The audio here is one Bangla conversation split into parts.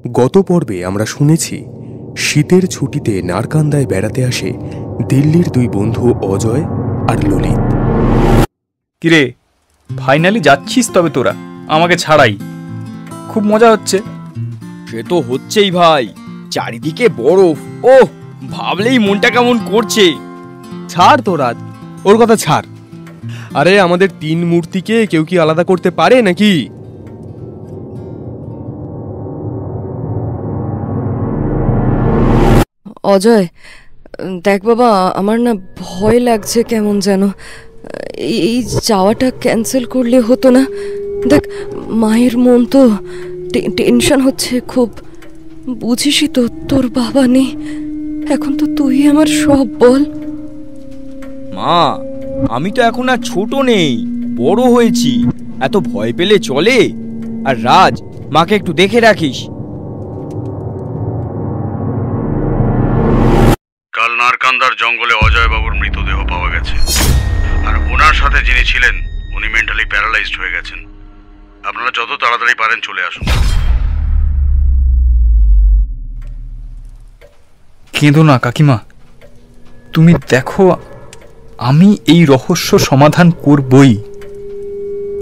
গত পর্বে আমরা শুনেছি শীতের ছুটিতে নারকান্দায় বেড়াতে আসে দিল্লির দুই বন্ধু অজয় আর ললিত। কিরে, ফাইনালি যাচ্ছিস তবে তোরা আমাকে ছাড়াই? খুব মজা হচ্ছে। সে তো হচ্ছেই ভাই, চারিদিকে বরফ। ও ভাবলেই মনটা কেমন করছে। ছাড় তো রাজ, ওর কথা ছাড়। আরে আমাদের তিন মূর্তিকে কেউ কি আলাদা করতে পারে নাকি? অজয়, দেখ বাবা, আমার না ভয় লাগছে কেমন যেন। এই যাওয়াটা ক্যান্সেল করলে হতো না? দেখ, মায়ের মন তো, টেনশন হচ্ছে খুব। বুঝিসই তো, তোর বাবা নেই, এখন তো তুই আমার সব। বল মা, আমি তো এখন আর ছোট নেই, বড় হয়েছি। এত ভয় পেলে চলে? আর রাজ, মাকে একটু দেখে রাখিস। কাল নারকান্দার জঙ্গলে অজয় বাবুর মৃতদেহ পাওয়া গেছে, আর ওনার সাথে যিনি ছিলেন উনি মেন্টালি প্যারালাইজড হয়ে গেছেন। আপনারা যত তাড়াতাড়ি পারেন চলে আসুন। কেঁদো না কাকিমা, তুমি দেখো আমি এই রহস্য সমাধান করবই।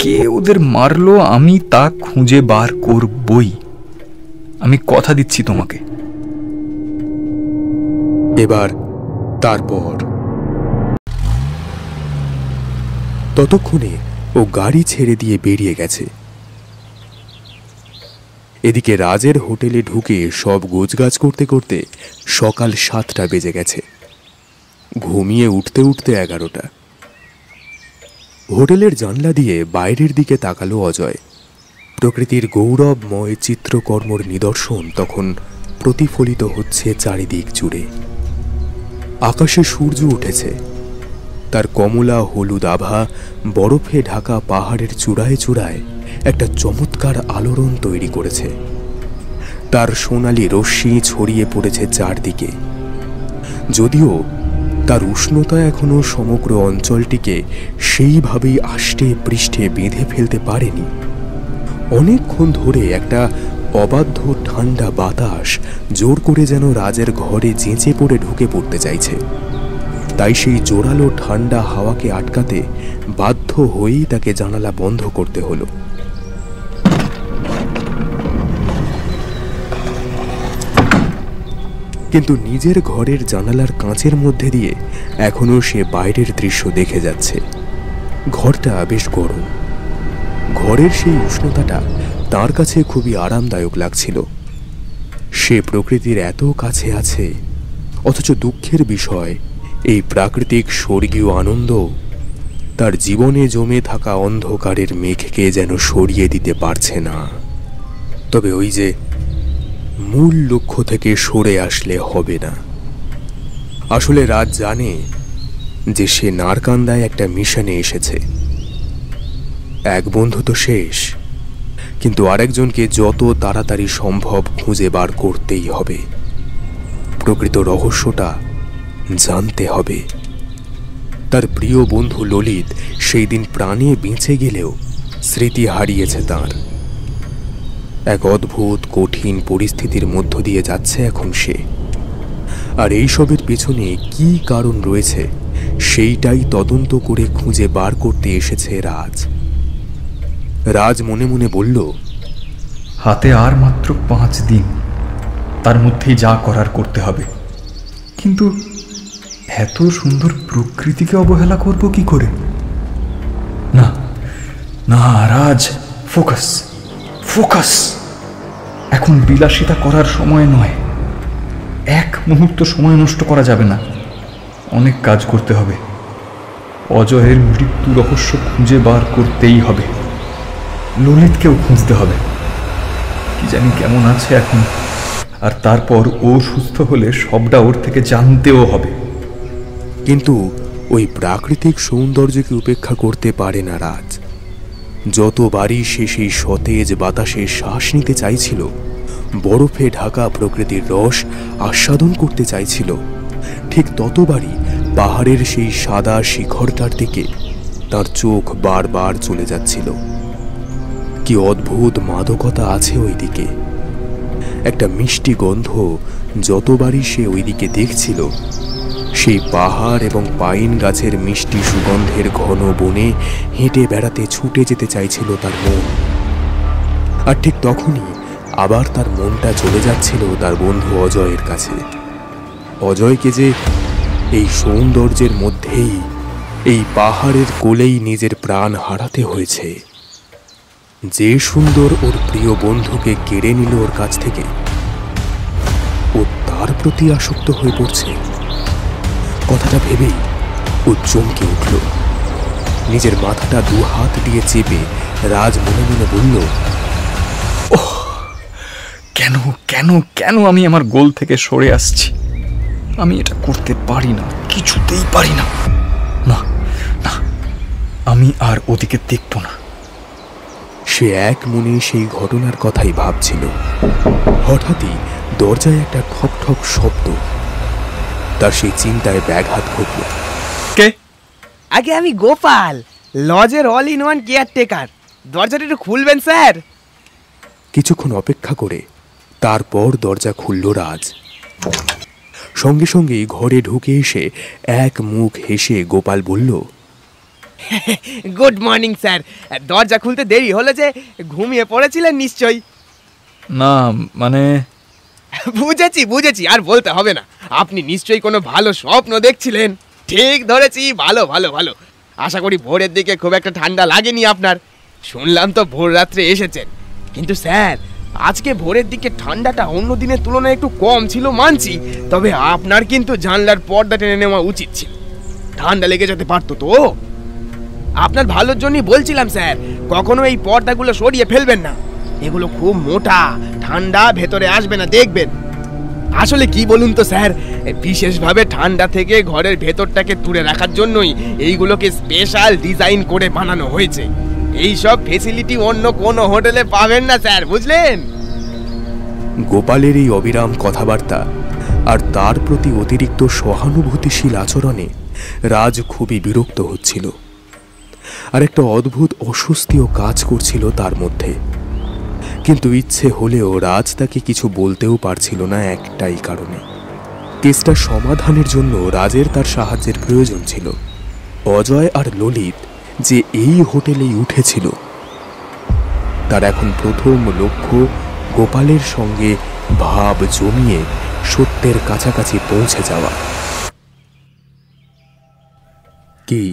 কে ওদের মারলো আমি তা খুঁজে বার করবই। আমি কথা দিচ্ছি তোমাকে। এবার তারপর ততক্ষণে ও গাড়ি ছেড়ে দিয়ে বেরিয়ে গেছে। এদিকে রাজের হোটেলে ঢুকে সব গোছগাছ করতে করতে সকাল 7টা বেজে গেছে। ঘুমিয়ে উঠতে উঠতে 11টা। হোটেলের জানলা দিয়ে বাইরের দিকে তাকালো অজয়। প্রকৃতির গৌরবময় চিত্রকর্মর নিদর্শন তখন প্রতিফলিত হচ্ছে চারিদিক জুড়ে। আকাশে সূর্য উঠেছে, তার কমলা হলুদ আভা বরফে ঢাকা পাহাড়ের চূড়ায় চূড়ায় একটা চমৎকার আলোড়ন তৈরি করেছে। তার সোনালি রশ্মি ছড়িয়ে পড়েছে চারদিকে। যদিও তার উষ্ণতা এখনো সমগ্র অঞ্চলটিকে সেইভাবেই আষ্টে পৃষ্ঠে বেঁধে ফেলতে পারেনি। অনেকক্ষণ ধরে একটা অবাধ্য ঠান্ডা বাতাস জোর করে যেন রাজের ঘরে চেঁচে পড়ে ঢুকে পড়তে চাইছে। তাই সেই জোরালো ঠান্ডা হাওয়াকে আটকাতে বাধ্য হয়েই তাকে জানালা বন্ধ করতে হলো। কিন্তু নিজের ঘরের জানালার কাঁচের মধ্যে দিয়ে এখনো সে বাইরের দৃশ্য দেখে যাচ্ছে। ঘরটা বেশ গরম। ঘরের সেই উষ্ণতাটা তার কাছে খুবই আরামদায়ক লাগছিল। সে প্রকৃতির এত কাছে আছে, অথচ দুঃখের বিষয় এই প্রাকৃতিক স্বর্গীয় আনন্দ তার জীবনে জমে থাকা অন্ধকারের মেঘকে যেন সরিয়ে দিতে পারছে না। তবে ওই যে মূল লক্ষ্য থেকে সরে আসলে হবে না। আসলে রাজ জানে যে সে নারকান্দায় একটা মিশনে এসেছে। এক বন্ধু তো শেষ, কিন্তু আরেকজনকে যত তাড়াতাড়ি সম্ভব খুঁজে বার করতেই হবে। প্রকৃত রহস্যটা জানতে হবে। তার প্রিয় বন্ধু ললিত সেই দিন প্রাণে বেঁচে গেলেও স্মৃতি হারিয়েছে তার। এক অদ্ভুত কঠিন পরিস্থিতির মধ্য দিয়ে যাচ্ছে এখন সে। আর এইসবের পিছনে কি কারণ রয়েছে সেইটাই তদন্ত করে খুঁজে বার করতে এসেছে রাজ। রাজ মনে মনে বলল, হাতে আর মাত্র 5 দিন, তার মধ্যেই যা করার করতে হবে। কিন্তু এত সুন্দর প্রকৃতিকে অবহেলা করব কি করে? না না রাজ, ফোকাস ফোকাস। এখন বিলাসিতা করার সময় নয়। এক মুহূর্ত সময় নষ্ট করা যাবে না। অনেক কাজ করতে হবে। অজয়ের মৃত্যু রহস্য খুঁজে বার করতেই হবে। ললিতকেও খুঁজতে হবে। কি জানি কেমন আছে এখন। আর তারপর ও সুস্থ হলে সবটা ওর থেকে জানতেও হবে। কিন্তু ওই প্রাকৃতিক সৌন্দর্যকে উপেক্ষা করতে পারে না রাজ। যতবারই সে সেই সতেজ বাতাসে শ্বাস নিতে চাইছিল, বরফে ঢাকা প্রকৃতির রস আস্বাদন করতে চাইছিল, ঠিক ততবারই পাহাড়ের সেই সাদা শিখরটার দিকে তার চোখ বারবার চলে যাচ্ছিল। কি অদ্ভুত মাদকতা আছে ওই দিকে। একটা মিষ্টি গন্ধ যতবারই সে ওইদিকে দেখছিল, সেই পাহাড় এবং পাইন গাছের মিষ্টি সুগন্ধের ঘন বনে হেঁটে বেড়াতে ছুটে যেতে চাইছিল তার মন। আর ঠিক তখনই আবার তার মনটা চলে যাচ্ছিল তার বন্ধু অজয়ের কাছে। অজয়কে যে এই সৌন্দর্যের মধ্যেই, এই পাহাড়ের কোলেই নিজের প্রাণ হারাতে হয়েছে। যে সুন্দর ওর প্রিয় বন্ধুকে কেড়ে নিল ওর কাছ থেকে, ও তার প্রতি আসক্ত হয়ে পড়ছে। কথাটা ভেবেই ও চমকে উঠল। নিজের মাথাটা দু হাত দিয়ে চেপে রাজ মনে মনে বলল, ওহ, কেন কেন কেন আমি আমার গোল থেকে সরে আসছি? আমি এটা করতে পারি না, কিছুতেই পারি না। না না, আমি আর ওদিকে দেখব না। সে এক মনে সেই ঘটনার কথাই ভাবছিল। হঠাৎই দরজায় একটা ঠক ঠক শব্দ। তার সেই চিন্তায় ব্যাঘাত ঘটল। কে? আগে আমি গোপাল, লজের অল ইন ওয়ান কেয়ারটেকার। দরজাটা একটু খুলবেন স্যার? কিছুক্ষণ অপেক্ষা করে তারপর দরজা খুলল রাজ। সঙ্গে সঙ্গে ঘরে ঢুকে এসে এক মুখ হেসে গোপাল বলল, গুড মর্নিং স্যার। দরজা খুলতে দেরি হলো যে? ঘুমিয়ে পড়েছিলেন নিশ্চয়ই। না মানে, বুঝেছি বুঝেছি, আর বলতে হবে না। আপনি নিশ্চয়ই কোনো ভালো স্বপ্ন দেখছিলেন। ঠিক ধরেছি, ভালো ভালো ভালো। আশা করি ভোরের দিকে খুব একটা ঠান্ডা লাগেনি আপনার। শুনলাম তো ভোর রাত্রে এসেছেন, কিন্তু স্যার আজকে ভোরের দিকে ঠান্ডাটা অন্য দিনের তুলনায় একটু কম ছিল মানছি, তবে আপনার কিন্তু জানলার পর্দা টেনে নেওয়া উচিত ছিল। ঠান্ডা লেগে যেতে পারতো তো। আপনার ভালোর জন্যই বলছিলাম স্যার, কখনো এই পর্দাগুলো সরিয়ে ফেলবেন না। এগুলো খুব মোটা, ঠান্ডা ভেতরে আসবে না, দেখবেন। আসলে কি বলুন তো স্যার, বিশেষভাবে ঠান্ডা থেকে ঘরের ভেতরটাকে দূরে রাখার জন্যই এইগুলোকে স্পেশাল ডিজাইন করে বানানো হয়েছে। এই সব ফেসিলিটি অন্য কোনো হোটেলে পাবেন না স্যার, বুঝলেন? গোপালের এই অবিরাম কথাবার্তা আর তার প্রতি অতিরিক্ত সহানুভূতিশীল আচরণে রাজ খুবই বিরক্ত হচ্ছিল। আর একটা অদ্ভুত অস্বস্তিও কাজ করছিল তার মধ্যে। কিন্তু ইচ্ছে হলেও রাজ তাকে কিছু বলতেও পারছিল না, একটাই কারণে। কেসটা সমাধানের জন্য রাজের তার সাহায্যের প্রয়োজন ছিল। অজয় আর ললিত যে এই হোটেলেই উঠেছিল, তার এখন প্রথম লক্ষ্য গোপালের সঙ্গে ভাব জমিয়ে সত্যের কাছাকাছি পৌঁছে যাওয়া। কি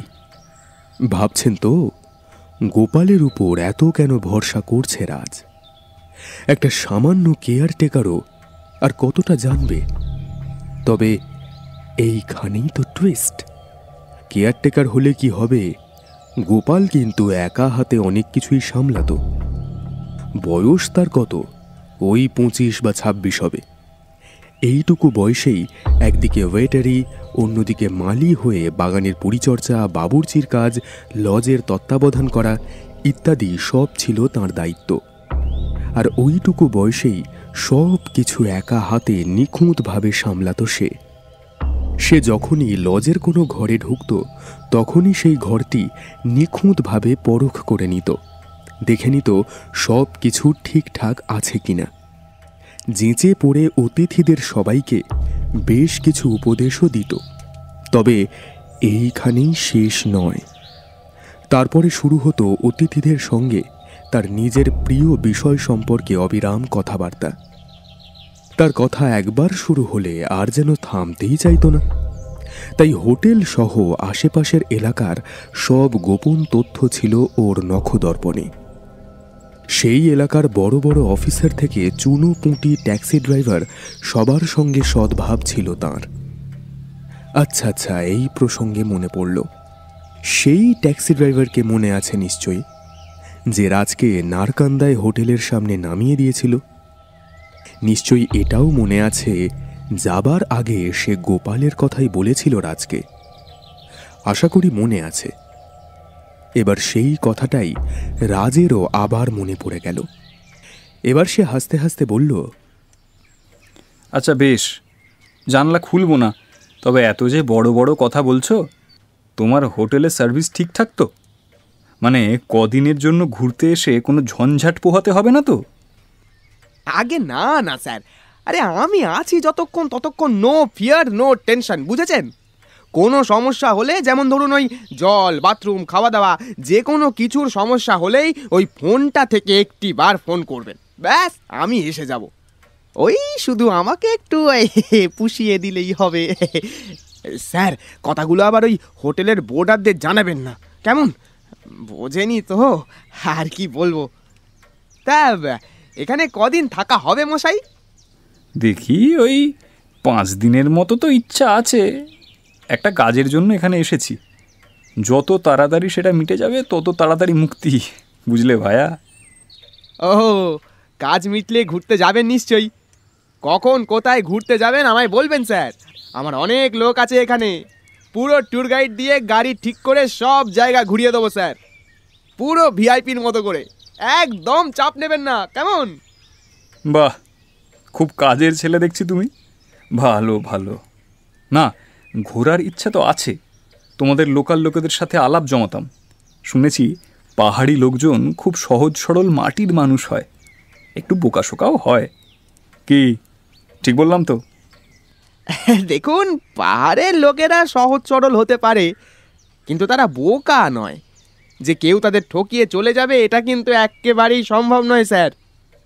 ভাবছেন তো, গোপালের উপর এত কেন ভরসা করছে রাজ? একটা সামান্য কেয়ারটেকারও আর কতটা জানবে? তবে এইখানেই তো টুইস্ট। কেয়ারটেকার হলে কি হবে, গোপাল কিন্তু একা হাতে অনেক কিছুই সামলাতো। বয়স তার কত, ওই 25 বা 26 হবে। এইটুকু বয়সেই একদিকে ওয়েটারি, অন্যদিকে মালি হয়ে বাগানের পরিচর্যা, বাবুর্চির কাজ, লজের তত্ত্বাবধান করা ইত্যাদি সব ছিল তার দায়িত্ব। আর ওইটুকু বয়সেই সব কিছু একা হাতে নিখুঁতভাবে সামলাতো সে। সে যখনই লজের কোনো ঘরে ঢুকত, তখনই সেই ঘরটি নিখুঁতভাবে পরখ করে নিত, দেখে নিত সব কিছু ঠিকঠাক আছে কিনা। যেঁচে পড়ে অতিথিদের সবাইকে বেশ কিছু উপদেশও দিত। তবে এইখানেই শেষ নয়। তারপরে শুরু হতো অতিথিদের সঙ্গে তার নিজের প্রিয় বিষয় সম্পর্কে অবিরাম কথাবার্তা। তার কথা একবার শুরু হলে আর যেন থামতেই চাইত না। তাই হোটেল সহ আশেপাশের এলাকার সব গোপন তথ্য ছিল ওর নখদর্পণে। সেই এলাকার বড় বড় অফিসার থেকে চুনো পুঁটি ট্যাক্সি ড্রাইভার সবার সঙ্গে সদ্ভাব ছিল তাঁর। আচ্ছা আচ্ছা, এই প্রসঙ্গে মনে পড়ল, সেই ট্যাক্সি ড্রাইভারকে মনে আছে নিশ্চয়ই, যে রাজকে নারকান্দায় হোটেলের সামনে নামিয়ে দিয়েছিল। নিশ্চয়ই এটাও মনে আছে, যাবার আগে সে গোপালের কথাই বলেছিল রাজকে। আশা করি মনে আছে। এবার সেই কথাটাই রাজেরও আবার মনে পড়ে গেল। এবার সে হাসতে হাসতে বলল, আচ্ছা বেশ, জানলা খুলবো না, তবে এত যে বড় বড় কথা বলছো, তোমার হোটেলের সার্ভিস ঠিকঠাক তো? মানে কদিনের জন্য ঘুরতে এসে কোনো ঝঞ্ঝাট পোহাতে হবে না তো? আগে না না স্যার, আরে আমি আছি যতক্ষণ ততক্ষণ নো ফিয়ার নো টেনশন, বুঝেছেন? কোনো সমস্যা হলে, যেমন ধরুন ওই জল, বাথরুম, খাওয়া দাওয়া, যে কোনো কিছুর সমস্যা হলেই ওই ফোনটা থেকে একটি বার ফোন করবেন, ব্যাস আমি এসে যাব। ওই শুধু আমাকে একটু পুষিয়ে দিলেই হবে। স্যার, কথাগুলো আবার ওই হোটেলের বোর্ডারদের জানাবেন না, কেমন? বোঝেনি তো, আর কি বলবো। তা এখানে কদিন থাকা হবে মশাই? দেখি ওই 5 দিনের মতো তো ইচ্ছা আছে। একটা কাজের জন্য এখানে এসেছি, যত তাড়াতাড়ি সেটা মিটে যাবে তত তাড়াতাড়ি মুক্তি, বুঝলে ভায়া? ও, কাজ মিটলে ঘুরতে যাবেন নিশ্চয়ই। কখন কোথায় ঘুরতে যাবেন আমায় বলবেন স্যার, আমার অনেক লোক আছে এখানে, পুরো ট্যুর গাইড দিয়ে গাড়ি ঠিক করে সব জায়গা ঘুরিয়ে দেবো স্যার, পুরো ভিআইপির মতো করে, একদম চাপ নেবেন না, কেমন? বাহ, খুব কাজের ছেলে দেখছি তুমি। ভালো ভালো। না, ঘোরার ইচ্ছা তো আছে। তোমাদের লোকাল লোকেদের সাথে আলাপ জমাতাম। শুনেছি পাহাড়ি লোকজন খুব সহজ সরল মাটির মানুষ হয়, একটু বোকাশোকাও হয়। কি ঠিক বললাম তো? দেখুন, পাহাড়ের লোকেরা সহজ সরল হতে পারে, কিন্তু তারা বোকা নয়। যে কেউ তাদের ঠকিয়ে চলে যাবে এটা কিন্তু একেবারেই সম্ভব নয় স্যার,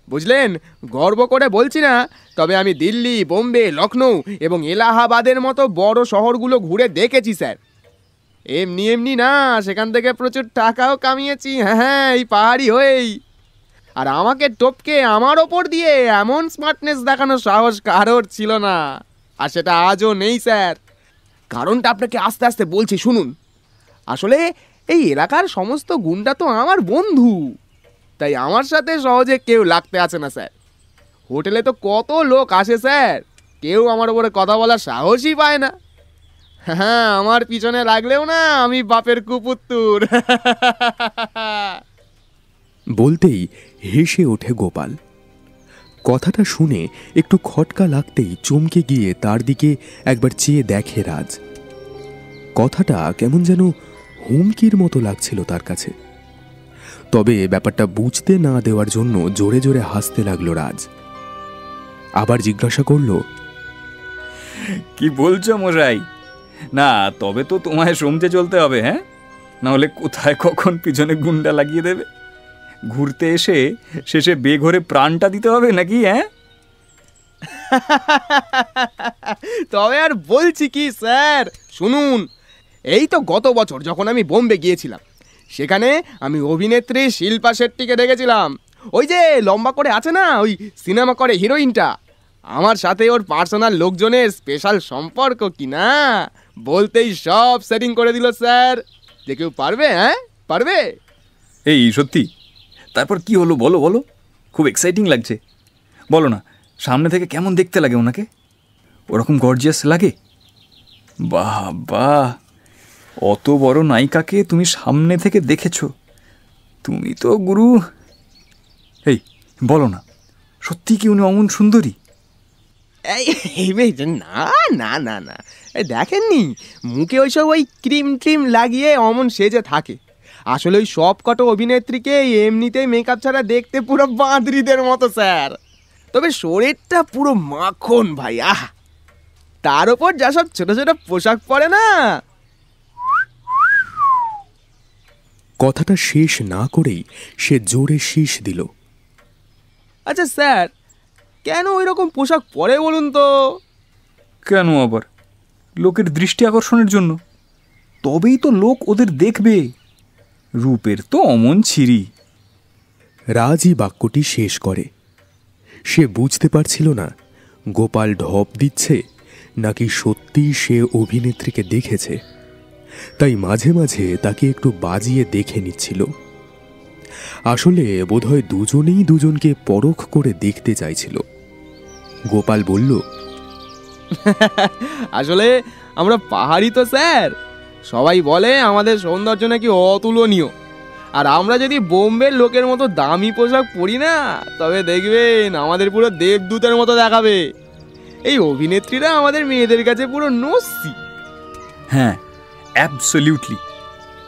বুঝলেন? গর্ব করে বলছি না, তবে আমি দিল্লি, বোম্বে, লখনৌ এবং এলাহাবাদের মতো বড় শহরগুলো ঘুরে দেখেছি স্যার। এমনি এমনি না, সেখান থেকে প্রচুর টাকাও কামিয়েছি, হ্যাঁ, এই পাহাড়ি হয়েই। আর আমাকে টপকে আমার ওপর দিয়ে এমন স্মার্টনেস দেখানোর সাহস কারোর ছিল না, আর সেটা আজও নেই স্যার। কারণটা আপনাকে আস্তে আস্তে বলছি, শুনুন। আসলে এই এলাকার সমস্ত গুন্ডা তো আমার বন্ধু, তাই আমার সাথে সহজে কেউ লাগতে আসে না স্যার। হোটেলে তো কত লোক আসে স্যার, কেউ আমার ওপরে কথা বলার সাহসই পায় না। হ্যাঁ, আমার পিছনে লাগলেও না আমি বাপের কুপুত্তুর। বলতেই হেসে ওঠে গোপাল। কথাটা শুনে একটু খটকা লাগতেই চমকে গিয়ে তার দিকে একবার চেয়ে দেখে রাজ। কথাটা কেমন যেন হুমকির মতো লাগছিল তার কাছে। তবে ব্যাপারটা বুঝতে না দেওয়ার জন্য জোরে জোরে হাসতে লাগলো রাজ। আবার জিজ্ঞাসা করলো, কি বলছো মশাই? না, তবে তো তোমায় সমঝে চলতে হবে, হ্যাঁ? নাহলে কোথায় কখন পিছনে গুন্ডা লাগিয়ে দেবে। ঘুরতে এসে শেষে বেঘরে প্রাণটা দিতে হবে নাকি, হ্যাঁ? তবে আর বলছি কি স্যার, শুনুন। এই তো গত বছর যখন আমি বোম্বে গিয়েছিলাম, সেখানে আমি অভিনেত্রী শিল্পা শেট্টিকে দেখেছিলাম। ওই যে লম্বা করে আছে না, ওই সিনেমা করে হিরোইনটা, আমার সাথে ওর পার্সোনাল লোকজনের স্পেশাল সম্পর্ক কি না, বলতেই সব সেটিং করে দিল স্যার। যে কেউ পারবে, হ্যাঁ পারবে। এই সত্যি? তারপর কি হলো বলো বলো, খুব এক্সাইটিং লাগছে। বলো না, সামনে থেকে কেমন দেখতে লাগে ওনাকে? ওরকম গর্জিয়াস লাগে? বাহ বাহ, অত বড় নায়িকাকে তুমি সামনে থেকে দেখেছো, তুমি তো গুরু। এই বলো না, সত্যি কি উনি অমন সুন্দরী? না না না না, দেখেননি মুখে ওইসব ওই ক্রিম ট্রিম লাগিয়ে অমন সেজে থাকে। আসলে ওই সব কটা অভিনেত্রীকে এমনিতেই মেকআপ ছাড়া দেখতে পুরো বাঁদরিদের মতো স্যার, তবে শরীরটা পুরো মাখন ভাই। আহ, তার উপর যা সব ছোট ছোট পোশাক পরে না। কথাটা শেষ না করেই সে জোরে শীষ দিল। আচ্ছা স্যার, কেন ওই রকম পোশাক পরে বলুন তো? কেন আবার? লোকের দৃষ্টি আকর্ষণের জন্য। তবেই তো লোক ওদের দেখবে। রূপের তো অমন ছিরি। রাজই বাক্যটি শেষ করে। সে বুঝতে পারছিল না গোপাল ঢপ দিচ্ছে নাকি সত্যিই সে অভিনেত্রীকে দেখেছে, তাই মাঝে মাঝে তাকে একটু বাজিয়ে দেখে নিচ্ছিল। আসলে বোধহয় দুজনেই দুজনকে পরখ করে দেখতে চাইছিল। গোপাল বলল, আসলে আমরা পাহাড়ি তো স্যার, সবাই বলে আমাদের সৌন্দর্য নাকি অতুলনীয়। আর আমরা যদি বোম্বের লোকের মতো দামি পোশাক পরি না, তবে দেখবেন আমাদের পুরো দেবদূতের মতো দেখাবে। এই অভিনেত্রীরা আমাদের মেয়েদের কাছে পুরো নস্যি। হ্যাঁ, অ্যাবসলিউটলি।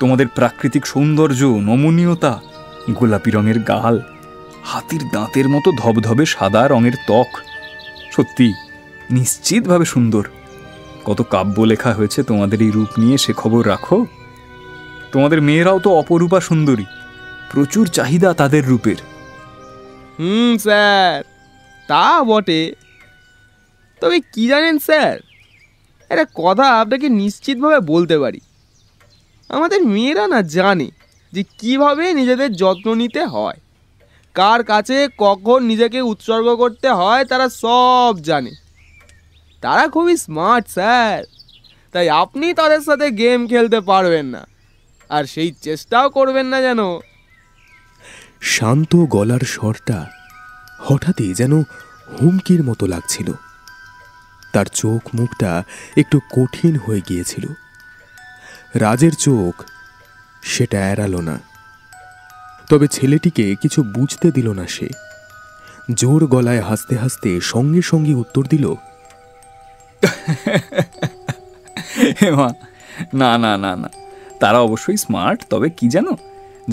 তোমাদের প্রাকৃতিক সৌন্দর্য, নমনীয়তা, গোলাপি রঙের গাল, হাতির দাঁতের মতো ধবধবে সাদা রঙের ত্বক, সত্যি নিশ্চিতভাবে সুন্দর। কত কাব্য লেখা হয়েছে তোমাদের এই রূপ নিয়ে, সে খবর রাখো? তোমাদের মেয়েরাও তো অপরূপা সুন্দরী, প্রচুর চাহিদা তাদের রূপের। স্যার, তা বটে। তবে কি জানেন স্যার, একটা কথা আপনাকে নিশ্চিতভাবে বলতে পারি, আমাদের মেয়েরা না জানে যে কিভাবে নিজেদের যত্ন নিতে হয়, কার কাছে কখন নিজেকে উৎসর্গ করতে হয় তারা সব জানে। তারা খুবই স্মার্ট স্যার, তাই আপনি তাদের সাথে গেম খেলতে পারবেন না, আর সেই চেষ্টাও করবেন না যেন। শান্ত গলার স্বরটা হঠাৎই যেন হুমকির মতো লাগছিল। তার চোখ মুখটা একটু কঠিন হয়ে গিয়েছিল। রাজের চোখ সেটা এড়ালো না। তবে ছেলেটিকে কিছু বুঝতে দিল না সে। জোর গলায় হাসতে হাসতে সঙ্গে সঙ্গে উত্তর দিল, না না না না, তারা অবশ্যই স্মার্ট। তবে কি জানো,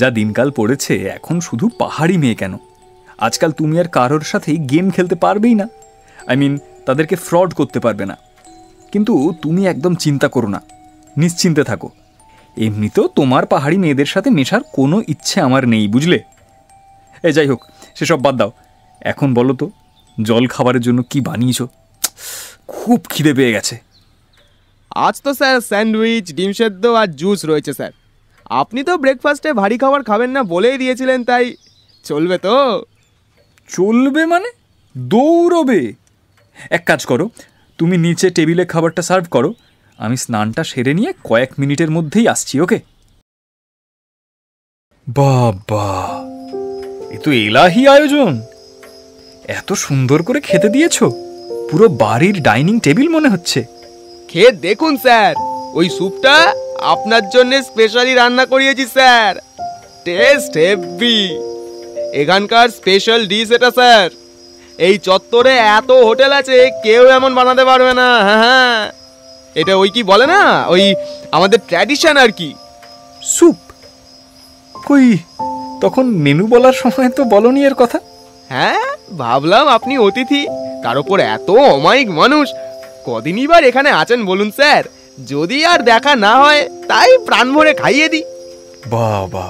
যা দিনকাল পড়েছে, এখন শুধু পাহাড়ি মেয়ে কেন, আজকাল তুমি আর কারোর সাথেই গেম খেলতে পারবেই না। তাদেরকে ফ্রড করতে পারবে না। কিন্তু তুমি একদম চিন্তা করো না, নিশ্চিন্তে থাকো। এমনিতেও তোমার পাহাড়ি মেয়েদের সাথে মেশার কোনো ইচ্ছে আমার নেই, বুঝলে? যাই হোক, সেসব বাদ দাও। এখন বলো তো, জল খাবারের জন্য কি বানিয়েছো? খুব খিদে পেয়ে গেছে। আজ তো স্যার স্যান্ডউইচ, ডিম সেদ্ধ আর জুস রয়েছে স্যার। আপনি তো ব্রেকফাস্টে ভারী খাবার খাবেন না বলেই দিয়েছিলেন, তাই চলবে তো? চলবে মানে? দৌড়বে? এক কাজ করো, তুমি নিচে টেবিলে খাবারটা সার্ভ করো, আমি স্নানটা সেরে নিয়ে কয়েক মিনিটের মধ্যেই আসছি। ওকে? বাবা, এ তো এলাহি আয়োজন! এত সুন্দর করে খেতে দিয়েছো, পুরো বাড়ির ডাইনিং টেবিল মনে হচ্ছে। খেয়ে দেখুন স্যার, ওই স্যুপটা আপনার জন্য স্পেশালি রান্না করিয়েছি স্যার। টেস্ট হেভি, এখানকার স্পেশাল ডিশ এটা স্যার। এই চত্বরে এত হোটেল আছে, কেউ এমন বানাতে পারবে না। হ্যাঁ, এটা ওই কি বলে না, ওই আমাদের ট্র্যাডিশন আর কি। স্যুপ? কই, তখন মেনু বলার সময় তো বলনি এর কথা। হ্যাঁ, ভাবলাম আপনি অতিথি, তার উপর এত অমায়িক মানুষ, কদিনই বার এখানে আছেন বলুন স্যার, যদি আর দেখা না হয় তাই প্রাণ ভরে খাইয়ে দিই। বাবা,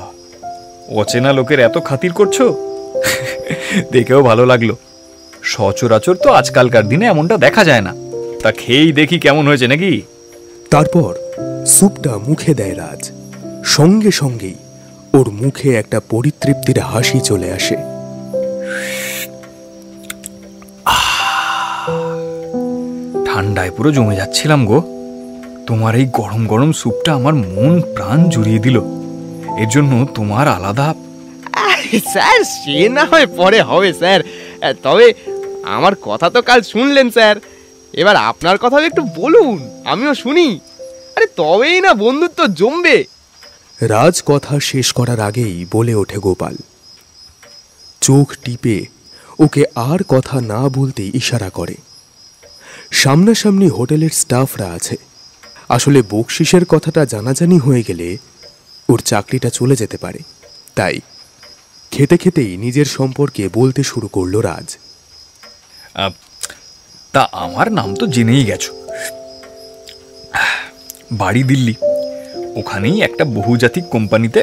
অচেনা লোকের এত খাতির করছো, দেখেও ভালো লাগলো। সচরাচর তো আজকালকার দিনে এমনটা দেখা যায় না। তা খেয়েই দেখি কেমন হয়েছে নাকি। তারপর স্যুপটা মুখে দেয় রাজ। সঙ্গে সঙ্গেই ওর মুখে একটা পরিতৃপ্তির হাসি চলে আসে। ঠান্ডায় পুরো জমে যাচ্ছিলাম গো। তোমার এই গরম গরম স্যুপটা আমার মন প্রাণ জুড়িয়ে দিল। এর জন্য তোমার আলাদা। স্যার, সে না হয় পরে হবে স্যার, তবে আমার কথা তো কাল শুনলেন স্যার, এবার আপনার কথা একটু বলুন, আমিও শুনি। আরে তবেই না বন্ধুত্ব জমবে। রাজ কথা শেষ করার আগেই বলে ওঠে গোপাল। চোখ টিপে ওকে আর কথা না বলতে ইশারা করে। সামনাসামনি হোটেলের স্টাফরা আছে। আসলে বকশিসের কথাটা জানাজানি হয়ে গেলে ওর চাকরিটা চলে যেতে পারে, তাই খেতে খেতেই নিজের সম্পর্কে বলতে শুরু করলো রাজ। তা আমার নাম তো জেনেই গেছো, বাড়ি দিল্লি, ওখানেই একটা বহুজাতিক কোম্পানিতে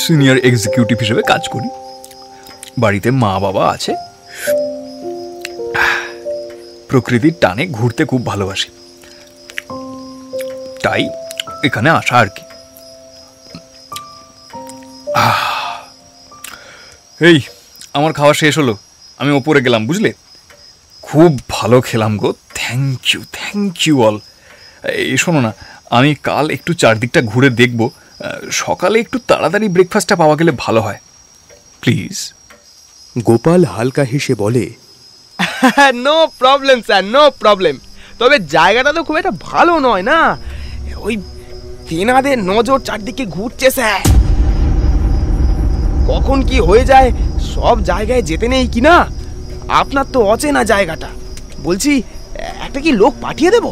সিনিয়র এক্সিকিউটিভ হিসেবে কাজ করি। বাড়িতে মা বাবা আছে। প্রকৃতির টানে ঘুরতে খুব ভালোবাসি, তাই এখানে আসা আর কি। এই, আমার খাওয়া শেষ হলো, আমি ওপরে গেলাম, বুঝলে? খুব ভালো খেলাম গো, থ্যাংক ইউ অল। এই শোনো না, আমি কাল একটু চারদিকটা ঘুরে দেখব। সকালে একটু তাড়াতাড়ি ব্রেকফাস্টটা পাওয়া গেলে ভালো হয়, প্লিজ। গোপাল হালকা হেসে বলে, no problem sir, no problem. তবে জায়গাটা তো খুব একটা ভালো নয় না, ওই তেনাদের নজর চারদিকে ঘুরছে স্যার, কখন কি হয়ে যায় সব জায়গায় যেতে নেই কিনা। আপনার তো অচেনা জায়গাটা, বলছি একটা কি লোক পাঠিয়ে দেব?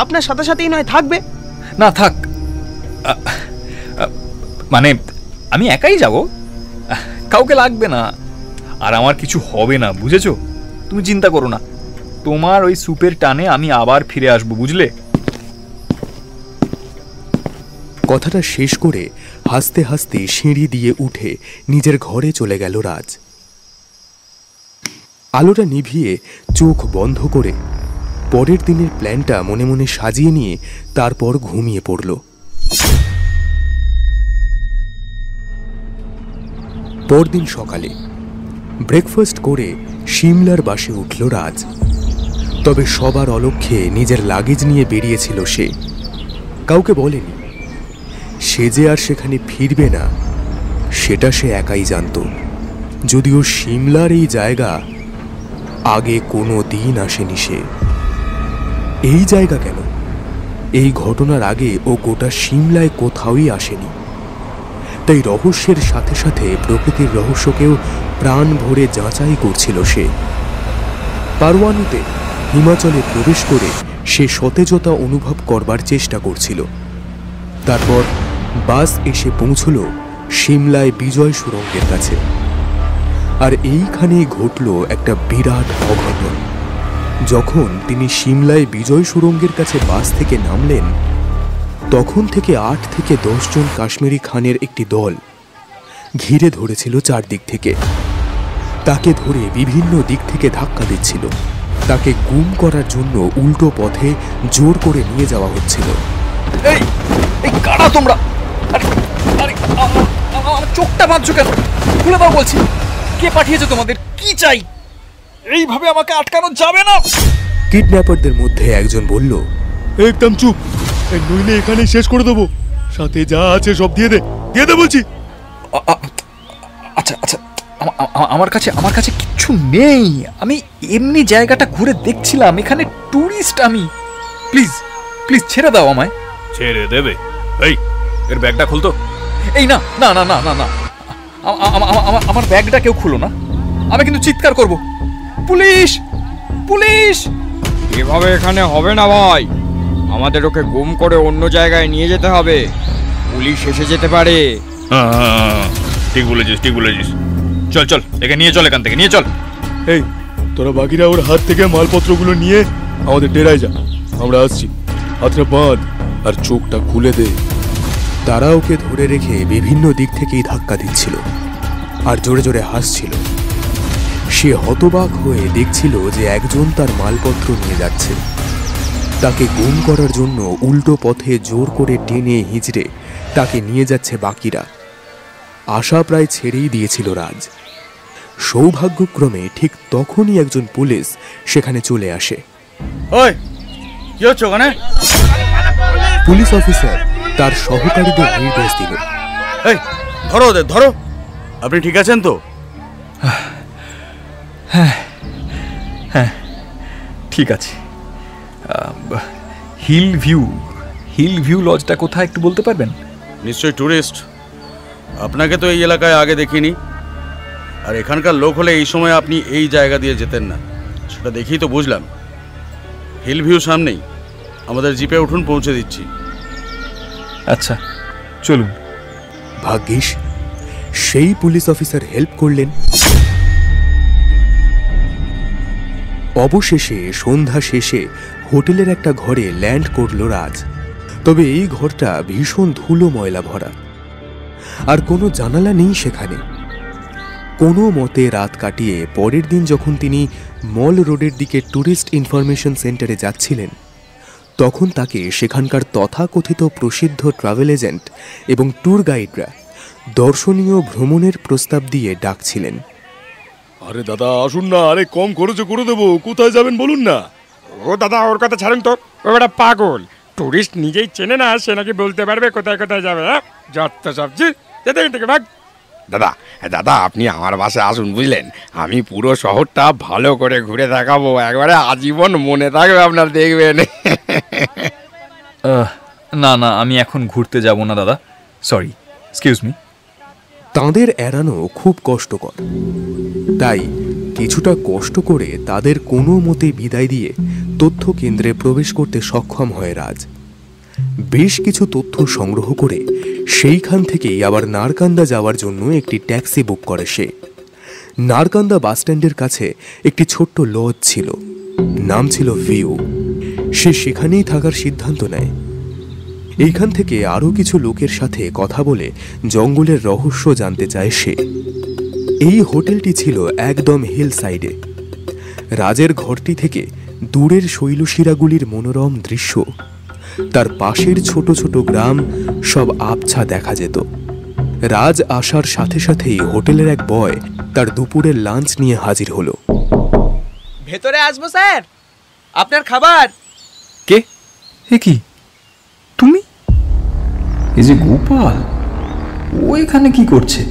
আপনার সাথে সাথেই নয় থাকবে? না থাক, মানে আমি একাই যাব, কাউকে লাগবে না, আর আমার কিছু হবে না, বুঝেছো? তুমি চিন্তা করো না, তোমার ওই স্যুপের টানে আমি আবার ফিরে আসবো, বুঝলে? কথাটা শেষ করে হাসতে হাসতে সিঁড়ি দিয়ে উঠে নিজের ঘরে চলে গেল রাজ। আলোটা নিভিয়ে চোখ বন্ধ করে পরের দিনের প্ল্যানটা মনে মনে সাজিয়ে নিয়ে তারপর ঘুমিয়ে পড়ল। পরদিন সকালে ব্রেকফাস্ট করে সিমলার বাসে উঠল রাজ। তবে সবার অলক্ষ্যে নিজের লাগেজ নিয়ে বেরিয়েছিল সে, কাউকে বলেনি। সে যে আর সেখানে ফিরবে না সেটা সে একাই জানত। যদিও সিমলার এই জায়গা আগে কোনো দিন আসেনি সে। এই জায়গা কেন, এই ঘটনার আগে ও গোটা সিমলায় কোথাওই আসেনি। তাই রহস্যের সাথে সাথে প্রকৃতির রহস্যকেও প্রাণ ভরে যাচাই করছিল সে। পারওয়ানুতে হিমাচলে প্রবেশ করে সে সতেজতা অনুভব করবার চেষ্টা করছিল। তারপর বাস এসে পৌঁছল সিমলায় বিজয় সুড়ঙ্গের কাছে। আর এইখানেই ঘটল একটা বিরাট অঘটন। যখন তিনি সিমলায় বিজয় সুড়ঙ্গের কাছে বাস থেকে নামলেন, তখন থেকে 8 থেকে 10 জন কাশ্মীরি খানের একটি দল ঘিরে ধরেছিল চারদিক থেকে। তাকে ধরে বিভিন্ন দিক থেকে ধাক্কা দিচ্ছিল। তাকে গুম করার জন্য উল্টো পথে জোর করে নিয়ে যাওয়া হচ্ছিল। এই এই কারা তোমরা? আরে আরে আমার চোখটা বাঁধছো কেন? খুলে দাও বলছি। কে পাঠিয়েছে তোমাদের? কি চাই? এইভাবে আমাকে আটকানো যাবে না। কিডন্যাপারদের মধ্যে একজন বলল, একদম চুপ, নইলে এখানেই শেষ করে দেবো। সাথে যা আছে সব দিয়ে দে, দিয়ে দে বলছি। আচ্ছা আচ্ছা, আমার কাছে কিচ্ছু নেই। আমি এমনি জায়গাটা ঘুরে দেখছিলাম, এখানে টুরিস্ট আমি। প্লিজ প্লিজ ছেড়ে দাও আমায়। ছেড়ে দেবে? এই এর ব্যাগটা খুলতো। এই না না না না না না, আমার ব্যাগটা কেউ খুলো না, আমি কিন্তু চিৎকার করব। Police police! এভাবে এখানে হবে না ভাই, আমাদের ওকে গুম করে অন্য জায়গায় নিয়ে যেতে হবে। পুলিশ এসে যেতে পারে। ঠিক বলেছিস, ঠিক বলেছিস। চল চল, একে নিয়ে চল, এখান থেকে নিয়ে চল। এই তোরা বাকিরা ওর হাত থেকে মালপত্রগুলো নিয়ে আমাদের ডেরায় যা, আমরা আসছি। হাতটা বাঁধ আর চোখটা খুলে দে। তারা ওকে ধরে রেখে বিভিন্ন দিক থেকেই ধাক্কা দিচ্ছিল আর জোরে জোরে হাসছিল। সে হতবাক হয়ে দেখছিল যে একজন তার মালপত্র নিয়ে যাচ্ছে। তাকে গুম করার জন্য উল্টো পথে জোর করে টেনে হিঁচড়ে তাকে নিয়ে যাচ্ছে বাকিরা। আশা প্রায় ছেড়েই দিয়েছিল রাজ। সৌভাগ্যক্রমে ঠিক তখনই একজন পুলিশ সেখানে চলে আসে। ওই কি হচ্ছে ওখানে? পুলিশ অফিসার তার সহকারীদের নির্দেশ দিল, এই ধরো ওদের, ধরো। আপনি ঠিক আছেন তো? হ্যাঁ হ্যাঁ ঠিক আছে। হিল ভিউ লজটা কোথায় একটু বলতে পারবেন? নিশ্চয়ই ট্যুরিস্ট, আপনাকে তো এই এলাকায় আগে দেখিনি। আর এখানকার লোক হলে এই সময় আপনি এই জায়গা দিয়ে যেতেন না, সেটা দেখেই তো বুঝলাম। হিল ভিউ সামনেই, আমাদের জিপে উঠুন, পৌঁছে দিচ্ছি। আচ্ছা চলুন। ভাগ্যিস সেই পুলিশ অফিসার হেল্প করলেন। অবশেষে সন্ধ্যা শেষে হোটেলের একটা ঘরে ল্যান্ড করল রাজ। তবে এই ঘরটা ভীষণ ধুলো ময়লা ভরা, আর কোনো জানালা নেই সেখানে। কোনো মতে রাত কাটিয়ে পরের দিন যখন তিনি মল রোডের দিকে ট্যুরিস্ট ইনফরমেশন সেন্টারে যাচ্ছিলেন, তখন তাকে সেখানকার তথাকথিত প্রসিদ্ধ ট্রাভেল এজেন্ট এবং ট্যুর গাইডরা দর্শনীয় ভ্রমণের প্রস্তাব দিয়ে ডাকছিলেন। আরে দাদা আসুন না, আরে কম খরচে করে দেবো। কোথায় যাবেন বলুন না। ও দাদা, ওর কথা ছাড়ুন তো, ও একটা পাগল। টুরিস্ট নিজেই চেনে না, সে নাকি বলতে পারবে কোথায় কোথায় যাবে। যত সবজি যেতে থেকে ভাগ। দাদা দাদা, আপনি আমার বাসায় আসুন, বুঝলেন? আমি পুরো শহরটা ভালো করে ঘুরে দেখাবো, একবারে আজীবন মনে থাকবে আপনার, দেখবেন। না না, আমি এখন ঘুরতে যাব না দাদা, সরি, এক্সকিউজ মি। তাঁদের এড়ানো খুব কষ্টকর, তাই কিছুটা কষ্ট করে তাদের কোনো মতে বিদায় দিয়ে তথ্য কেন্দ্রে প্রবেশ করতে সক্ষম হয় রাজ। বেশ কিছু তথ্য সংগ্রহ করে সেইখান থেকেই আবার নারকান্দা যাওয়ার জন্য একটি ট্যাক্সি বুক করে সে। নারকান্দা বাসস্ট্যান্ডের কাছে একটি ছোট্ট লজ ছিল, নাম ছিল ভিউ। সে সেখানেই থাকার সিদ্ধান্ত নেয়। এইখান থেকে আরও কিছু লোকের সাথে কথা বলে জঙ্গলের রহস্য জানতে চায় সে। এই হোটেলটি ছিল একদম হিল সাইডে। রাজের ঘরটি থেকে দূরের শৈলশিরাগুলির মনোরম দৃশ্য, তার পাশের ছোট ছোট গ্রাম সব আবছা দেখা যেত। রাজ আসার সাথে সাথেই হোটেলের এক বয় তার দুপুরের লাঞ্চ নিয়ে হাজির হলো। ভেতরে আসবো স্যার, আপনার খাবার। কে? এ কি তুমি? এই যে গোপাল, ও এখানে কি করছে?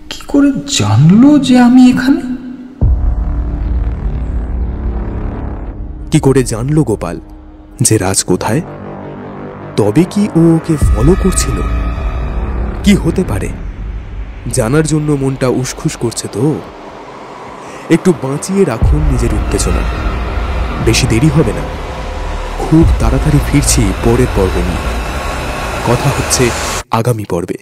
কি করে জানলো যে আমি এখানে? কি করে জানলো গোপাল যে রাজ কোথায়? তবে কি ও ওকে ফলো করছিল? কি হতে পারে? জানার জন্য মনটা উসখুস করছে তো। একটু বাঁচিয়ে রাখুন নিজের উত্তেজনা, বেশি দেরি হবে না। খুব তাড়াতাড়ি ফিরছি পরের পর্ব নিয়ে। কথা হচ্ছে আগামী পর্বে।